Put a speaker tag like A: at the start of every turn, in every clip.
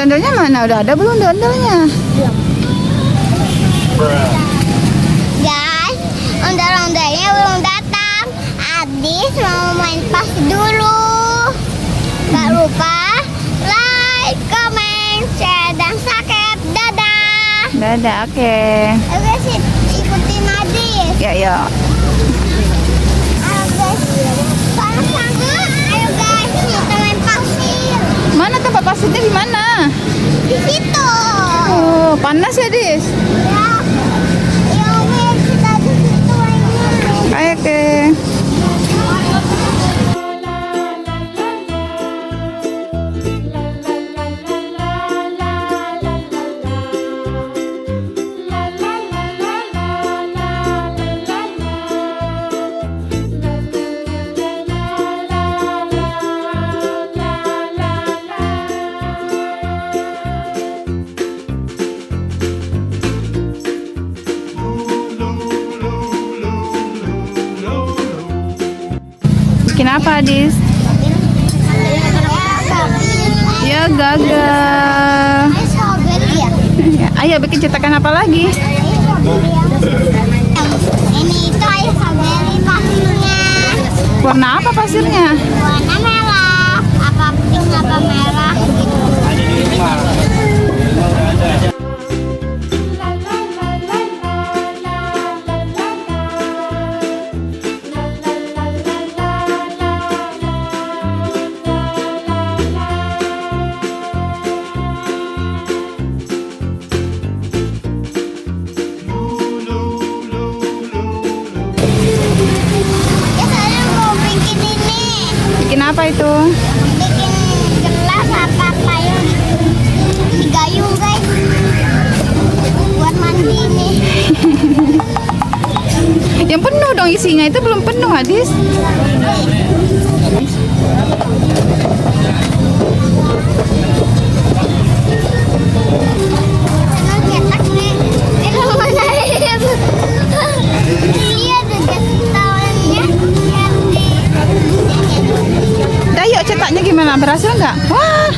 A: Ondel-ondelnya mana? Udah ada belum ondel-ondelnya?
B: Guys, ondel-ondelnya belum datang. Adis mau main pas dulu. Gak lupa like, comment, share, dan subscribe. Dadah.
A: Dadah, oke.
B: Oke sih, ikutin Adis.
A: Ya, ya.
B: Ayo guys, panas banget. Ayo guys, kita main pasir.
A: Mana tempat pasirnya di mana?
B: Di situ.
A: Oh, panas ya, Dis?
B: Ya, ya wes kita di situ mainnya.
A: Ayo, oke. Bikin apa, Adis? Ya, gagal. Ya, ayo bikin cetakan apa lagi?
B: Ini itu air strawberry pasirnya.
A: Warna apa pasirnya?
B: Warna merah, apa pink apa merah gitu. Ya saya mau bikin ini,
A: Bikin apa itu?
B: bikin gelas apa payung di gayung guys, buat mandi nih.
A: Yang penuh dong isinya, itu belum penuh, Adis.
B: Senang cetak nih. Kalau mana ya? Iya ada tawannya.
A: Udah, yuk cetaknya gimana? Berhasil nggak? Wah,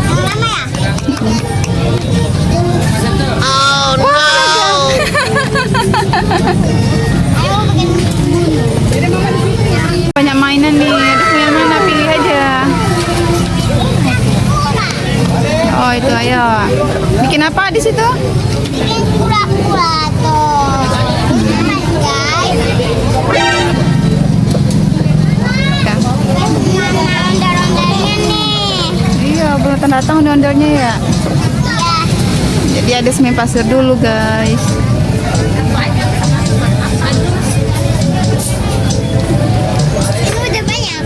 B: Yang lama ya? Oh no. Ayo bikin
A: banyak mainan nih. Adis mau yang mana? Pilih aja. Oh, itu ayo. Bikin apa di situ?
B: bikin kura-kura tuh. Mas guys.
A: Ya.
B: Mana ondel-ondelnya nih?
A: Iya, belum datang ondel-ondelnya ya.
B: Iya.
A: Jadi Adis main pasir dulu, guys.
B: Ini udah banyak.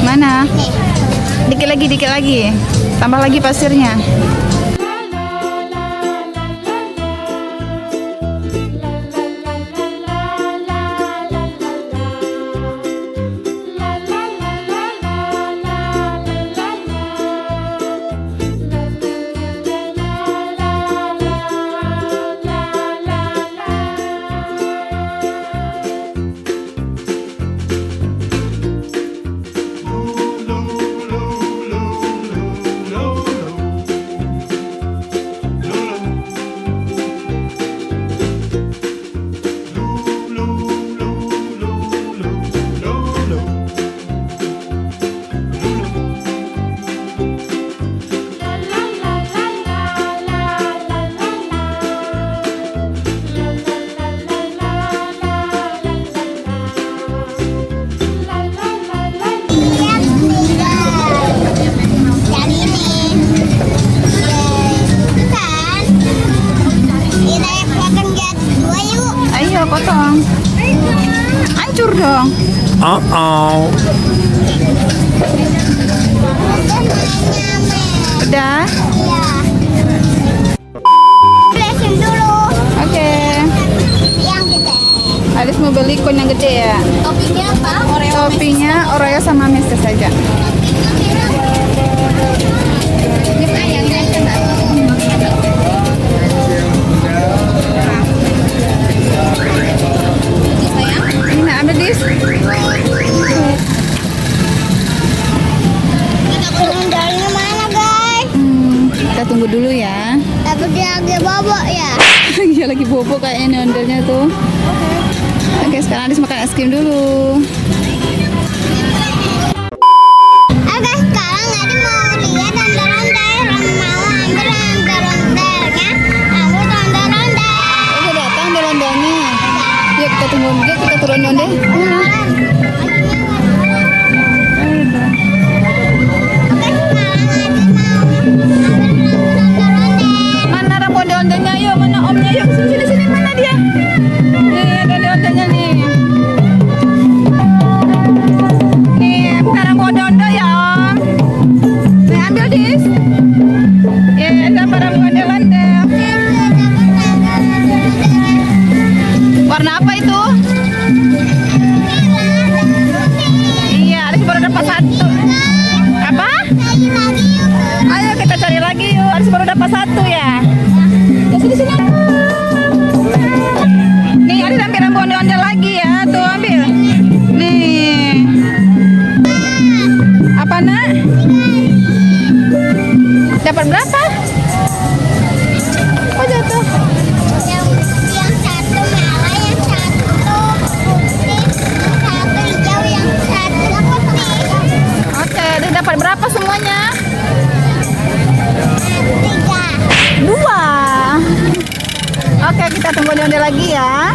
A: Mana?
B: Nih.
A: Dikit lagi, dikit lagi. Tambah lagi pasirnya. potong. Hancur dong. Udah?
B: Lesin dulu.
A: Oke.
B: Yang gede.
A: Alis mau beli kon yang gede ya.
B: Toppingnya apa? Oreo.
A: Toppingnya Oreo sama Messes saja. Ini ada dis. kita tunggu dulu ya.
B: Tapi dia lagi bobo ya.
A: Dia lagi bobo kayaknya ondel-ondelnya tuh. Oke, sekarang Adis makan es krim dulu.
B: Oke, sekarang Adi mau lihat ondel-ondel. Mau ambil ondel-ondelnya. Ambil ondel-ondel.
A: Udah datang ondel-ondelnya. Yuk kita tunggu dia, kita turun ondel. Mana rambut ondel-ondelnya? Yuk, mana omnya? Yuk, sini, mana dia? Nih, ada ondel-ondelnya nih. Nih, bukan rambut ondel ya, Om. Nih, ambil, Dis. Ya, dapat rambut ondel-ondel. Warna apa itu? Iya, Aris baru dapat satu. Apa? Ayo kita cari lagi yuk. Aris baru dapat satu ya. Sini. Nih, Aris ambil rambut ondel-ondel lagi ya. Tuh ambil. Nih. Apa nak? Dapat berapa? Oh jatuh.
B: Yang satu merah, yang satu putih, yang satu hijau, yang satu putih.
A: Oke, Aris dapat berapa semuanya?
B: 3.
A: 2. Oke, kita tunggu ondel lagi ya.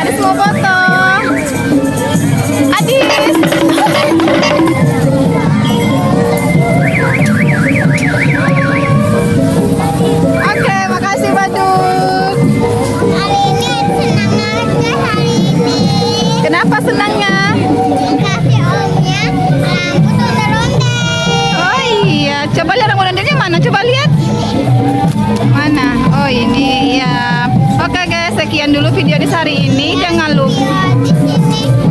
A: Adis mau foto. Adis. Oke, makasih Badut.
B: Hari ini senang banget hari ini.
A: Kenapa senangnya?
B: Dikasih omnya rambut ondel-ondel.
A: Oh iya, coba lihat rambut ondelnya mana? Coba lihat. Mana? Oh ini ya. Oke guys, sekian dulu video di hari ini. Jangan lupa
B: Di sini